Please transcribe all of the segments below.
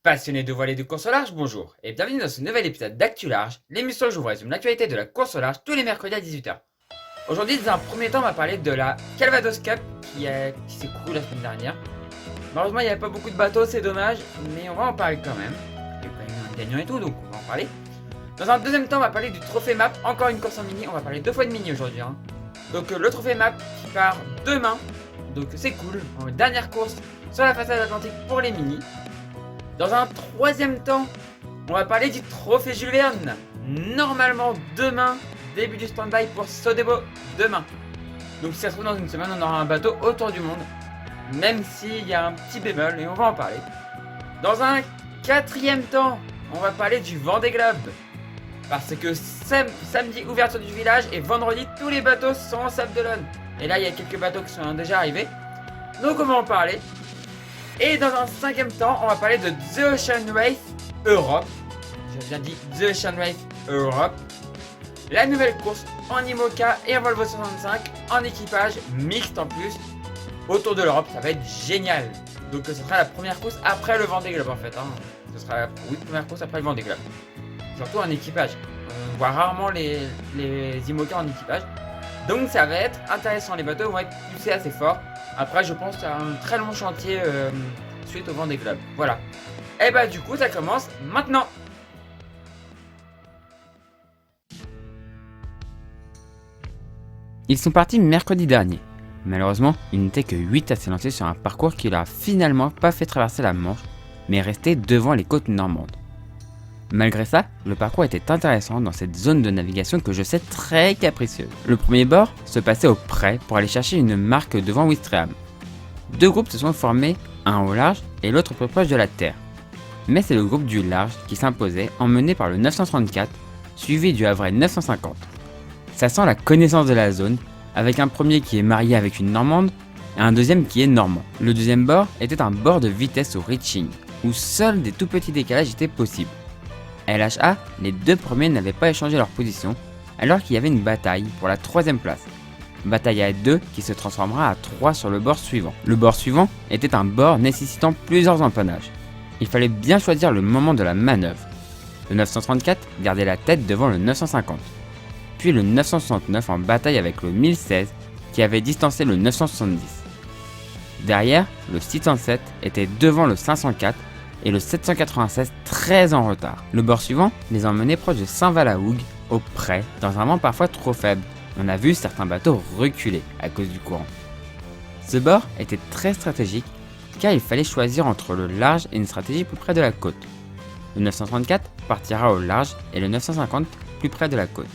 Passionnés de voile et de course au large, bonjour et bienvenue dans ce nouvel épisode d'Actu Large, l'émission où je vous résume l'actualité de la course au large tous les mercredis à 18h. Aujourd'hui, dans un premier temps, on va parler de la Calvados Cup qui s'est courue la semaine dernière. Malheureusement, il n'y avait pas beaucoup de bateaux, c'est dommage, mais on va en parler quand même. Il y a quand même un gagnant et tout, donc on va en parler. Dans un deuxième temps, on va parler du trophée map, encore une course en mini, on va parler deux fois de mini aujourd'hui. Donc le trophée map qui part demain, donc c'est cool, dernière course sur la façade atlantique pour les mini. Dans un troisième temps, on va parler du trophée Jules Verne. Normalement demain, début du stand-by pour Sodebo demain. Donc si ça se trouve dans une semaine, on aura un bateau autour du monde. Même s'il y a un petit bémol et on va en parler. Dans un quatrième temps, on va parler du Vendée Globe. Parce que samedi, ouverture du village et vendredi, tous les bateaux sont en Sable d'Olonne. Et là, il y a quelques bateaux qui sont déjà arrivés. Donc on va en parler. Et dans un cinquième temps, on va parler de The Ocean Race Europe. J'ai bien dit The Ocean Race Europe. La nouvelle course en IMOCA et en Volvo 65 en équipage mixte en plus. Autour de l'Europe, ça va être génial. Donc ce sera la première course après le Vendée Globe en fait. Ce sera la première course après le Vendée Globe. Surtout en équipage. On voit rarement les IMOCA en équipage. Donc ça va être intéressant. Les bateaux vont être poussés assez fort. Après, je pense à un très long chantier suite au Vendée Globe. Voilà. Et bah du coup, ça commence maintenant. Ils sont partis mercredi dernier. Malheureusement, il n'était que 8 à se lancer sur un parcours qui leur a finalement pas fait traverser la Manche, mais resté devant les côtes normandes. Malgré ça, le parcours était intéressant dans cette zone de navigation que je sais très capricieuse. Le premier bord se passait au près pour aller chercher une marque devant Ouistreham. Deux groupes se sont formés, un au large et l'autre plus proche de la terre. Mais c'est le groupe du large qui s'imposait, emmené par le 934, suivi du Havrais 950. Ça sent la connaissance de la zone, avec un premier qui est marié avec une normande et un deuxième qui est normand. Le deuxième bord était un bord de vitesse au reaching, où seuls des tout petits décalages étaient possibles. LHA, les deux premiers n'avaient pas échangé leur position, alors qu'il y avait une bataille pour la troisième place. Bataille à 2 qui se transformera à 3 sur le bord suivant. Le bord suivant était un bord nécessitant plusieurs empennages. Il fallait bien choisir le moment de la manœuvre. Le 934 gardait la tête devant le 950. Puis le 969 en bataille avec le 1016 qui avait distancé le 970. Derrière, le 607 était devant le 504 et le 796 très en retard. Le bord suivant les emmenait proche de Saint-Valahougue, au près, dans un vent parfois trop faible. On a vu certains bateaux reculer à cause du courant. Ce bord était très stratégique car il fallait choisir entre le large et une stratégie plus près de la côte. Le 934 partira au large et le 950 plus près de la côte.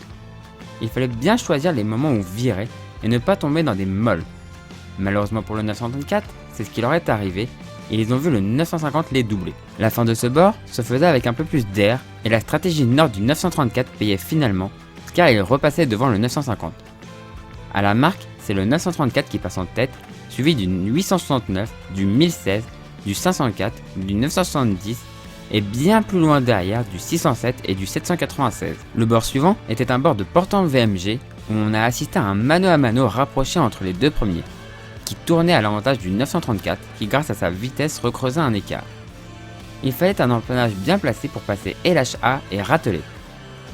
Il fallait bien choisir les moments où virer et ne pas tomber dans des molles. Malheureusement pour le 934, c'est ce qui leur est arrivé et ils ont vu le 950 les doubler. La fin de ce bord se faisait avec un peu plus d'air et la stratégie nord du 934 payait finalement car il repassait devant le 950. À la marque, c'est le 934 qui passe en tête, suivi du 869, du 1016, du 504, du 970 et bien plus loin derrière du 607 et du 796. Le bord suivant était un bord de portant VMG où on a assisté à un mano à mano rapproché entre les deux premiers, qui tournait à l'avantage du 934 qui grâce à sa vitesse recreusait un écart. Il fallait un empennage bien placé pour passer LHA et rateler.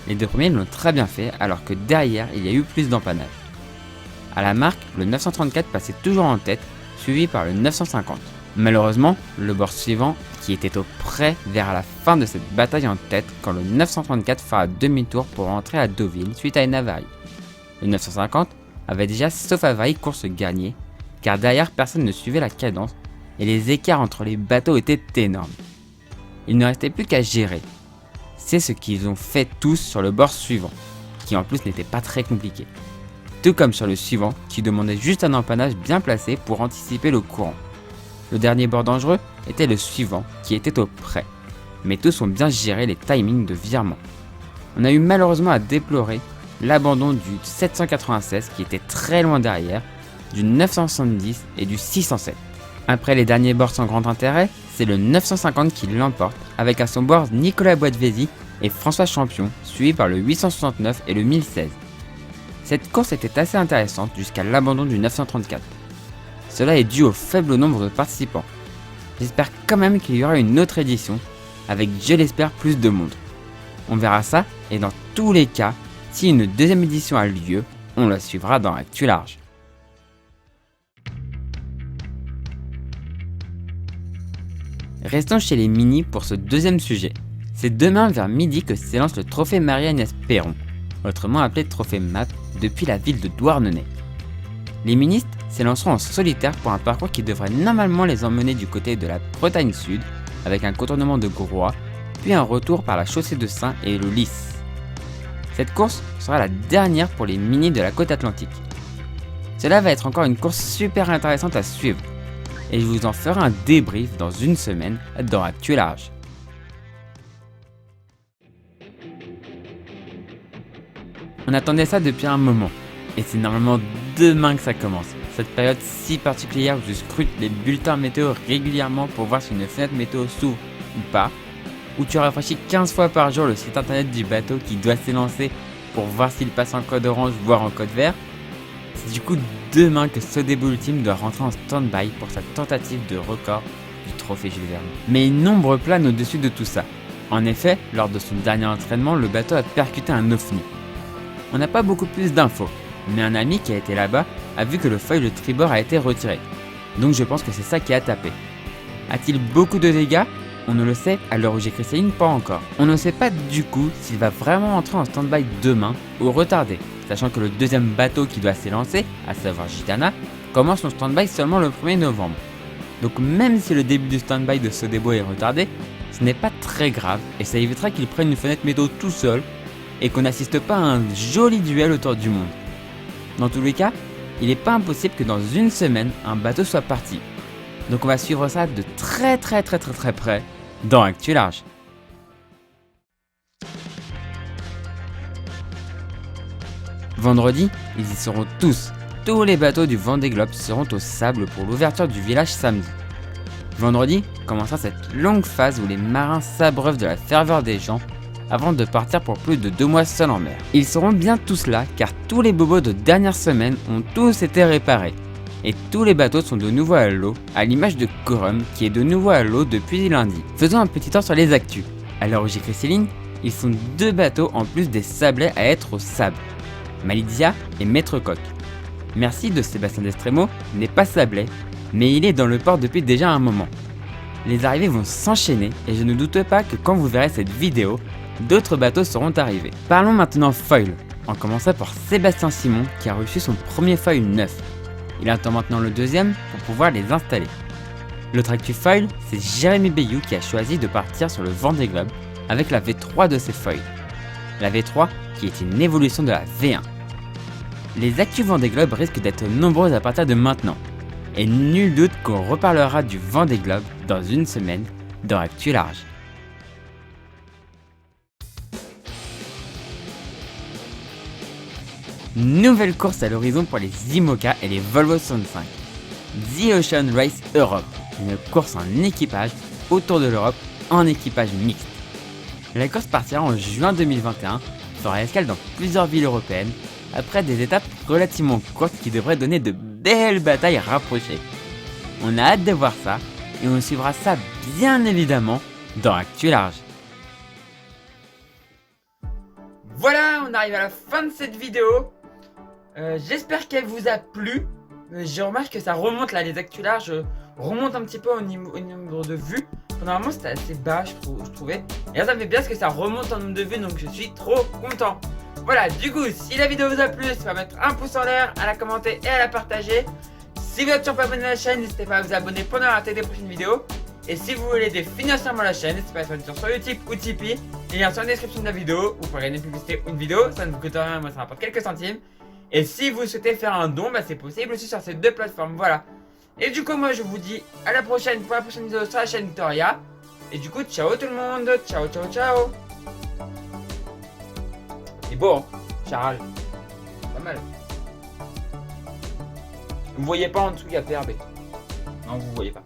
Les deux premiers l'ont très bien fait alors que derrière il y a eu plus d'empannage. À la marque, le 934 passait toujours en tête, suivi par le 950. Malheureusement, le bord suivant, qui était au près vers la fin de cette bataille en tête quand le 934 fera demi-tour pour rentrer à Deauville suite à une avarie. Le 950 avait déjà sauf avarie course gagnée, car derrière personne ne suivait la cadence et les écarts entre les bateaux étaient énormes. Il ne restait plus qu'à gérer. C'est ce qu'ils ont fait tous sur le bord suivant, qui en plus n'était pas très compliqué. Tout comme sur le suivant, qui demandait juste un empannage bien placé pour anticiper le courant. Le dernier bord dangereux était le suivant, qui était au près, mais tous ont bien géré les timings de virement. On a eu malheureusement à déplorer l'abandon du 796 qui était très loin derrière, du 970 et du 607. Après les derniers bords sans grand intérêt, c'est le 950 qui l'emporte, avec à son bord Nicolas Boitvézy et François Champion, suivi par le 869 et le 1016. Cette course était assez intéressante jusqu'à l'abandon du 934. Cela est dû au faible nombre de participants. J'espère quand même qu'il y aura une autre édition, avec, je l'espère, plus de monde. On verra ça, et dans tous les cas, si une deuxième édition a lieu, on la suivra dans Actu Large. Restons chez les mini pour ce deuxième sujet. C'est demain vers midi que s'élance le trophée Marie-Agnès Perron, autrement appelé trophée MAP, depuis la ville de Douarnenez. Les ministres s'élanceront en solitaire pour un parcours qui devrait normalement les emmener du côté de la Bretagne Sud, avec un contournement de Groix, puis un retour par la chaussée de Saint et le Lys. Cette course sera la dernière pour les mini de la côte atlantique. Cela va être encore une course super intéressante à suivre, et je vous en ferai un débrief dans une semaine dans Actu Large. On attendait ça depuis un moment, et c'est normalement demain que ça commence. Cette période si particulière où je scrute les bulletins météo régulièrement pour voir si une fenêtre météo s'ouvre ou pas, où tu rafraîchis 15 fois par jour le site internet du bateau qui doit s'élancer pour voir s'il passe en code orange voire en code vert. C'est du coup demain que Sodebo Ultime doit rentrer en stand-by pour sa tentative de record du trophée Jules Verne. Mais une ombre plane au-dessus de tout ça. En effet, lors de son dernier entraînement, le bateau a percuté un ovni. On n'a pas beaucoup plus d'infos, mais un ami qui a été là-bas a vu que le foil de tribord a été retiré. Donc je pense que c'est ça qui a tapé. A-t-il beaucoup de dégâts ? On ne le sait, à l'heure où j'écris ces lignes, pas encore. On ne sait pas du coup s'il va vraiment entrer en stand-by demain ou retardé, sachant que le deuxième bateau qui doit s'élancer, à savoir Gitana, commence son stand-by seulement le 1er novembre. Donc même si le début du stand-by de Sodebo est retardé, ce n'est pas très grave et ça évitera qu'il prenne une fenêtre météo tout seul et qu'on n'assiste pas à un joli duel autour du monde. Dans tous les cas, il n'est pas impossible que dans une semaine, un bateau soit parti. Donc on va suivre ça de très près dans Actu Large. Vendredi, ils y seront tous. Tous les bateaux du Vendée Globe seront au sable pour l'ouverture du village samedi. Vendredi commencera cette longue phase où les marins s'abreuvent de la ferveur des gens avant de partir pour plus de 2 mois seuls en mer. Ils seront bien tous là car tous les bobos de dernière semaine ont tous été réparés. Et tous les bateaux sont de nouveau à l'eau, à l'image de Corum qui est de nouveau à l'eau depuis lundi. Faisons un petit tour sur les actus. À l'heure où j'écris ces lignes, ils sont 2 bateaux en plus des sablés à être au sable. Malizia et Maître Coq. Merci de Sébastien Destremo n'est pas sablé, mais il est dans le port depuis déjà un moment. Les arrivées vont s'enchaîner et je ne doute pas que quand vous verrez cette vidéo, d'autres bateaux seront arrivés. Parlons maintenant foil, en commençant par Sébastien Simon qui a reçu son premier foil neuf. Il attend maintenant le deuxième pour pouvoir les installer. L'autre actu foil, c'est Jérémy Bayou qui a choisi de partir sur le Vendée Globe avec la V3 de ses foils. La V3 qui est une évolution de la V1. Les actus Vendée Globe risquent d'être nombreuses à partir de maintenant. Et nul doute qu'on reparlera du Vendée Globe dans une semaine dans Actu Large. Nouvelle course à l'horizon pour les IMOCA et les Volvo 65. The Ocean Race Europe, une course en équipage autour de l'Europe en équipage mixte. La course partira en juin 2021, fera escale dans plusieurs villes européennes, après des étapes relativement courtes qui devraient donner de belles batailles rapprochées. On a hâte de voir ça, et on suivra ça bien évidemment dans Actu Large. Voilà, on arrive à la fin de cette vidéo. J'espère qu'elle vous a plu. Je remarque que ça remonte là, les actus larges remontent un petit peu au nombre de vues. Normalement c'était assez bas je trouvais. Et là ça me fait bien parce que ça remonte en nombre de vues, donc je suis trop content. Voilà, du coup si la vidéo vous a plu, n'hésitez pas à mettre un pouce en l'air, à la commenter et à la partager. Si vous n'êtes toujours pas abonné à la chaîne, n'hésitez pas à vous abonner pour ne pas rater des prochaines vidéos. Et si vous voulez aider financièrement la chaîne, n'hésitez pas à se faire sur YouTube ou Tipeee. Les liens sont dans la description de la vidéo. Vous pourrez gagner une publicité ou une vidéo, ça ne vous coûte rien, moi ça rapporte quelques centimes. Et si vous souhaitez faire un don, c'est possible aussi sur ces 2 plateformes, voilà. Et du coup moi je vous dis à la prochaine pour la prochaine vidéo sur la chaîne Victoria. Et du coup ciao tout le monde, ciao. C'est beau hein, Charles, pas mal. Vous voyez pas en dessous il y a PRB. Non vous voyez pas.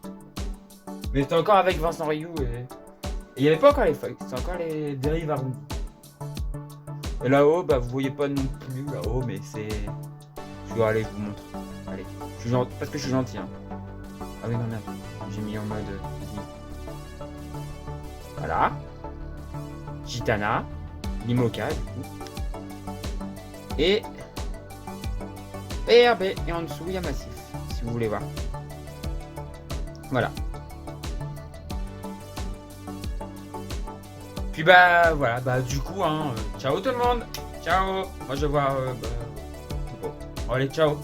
Mais c'était encore avec Vincent Rioux et il n'y avait pas encore les feuilles, c'était encore les dérives arrondies. Et là-haut, vous voyez pas non plus là-haut, mais c'est... Allez, je vous montre. Allez, je suis gentil, parce que je suis gentil. Hein. Ah oui, non, merde, j'ai mis en mode... Voilà. Gitana. Limoka, du coup. Et RB. Et en dessous, il y a Massif, si vous voulez voir. Voilà. Puis bah voilà, bah du coup, ciao tout le monde. Ciao. Moi je vois... bon. Allez, ciao.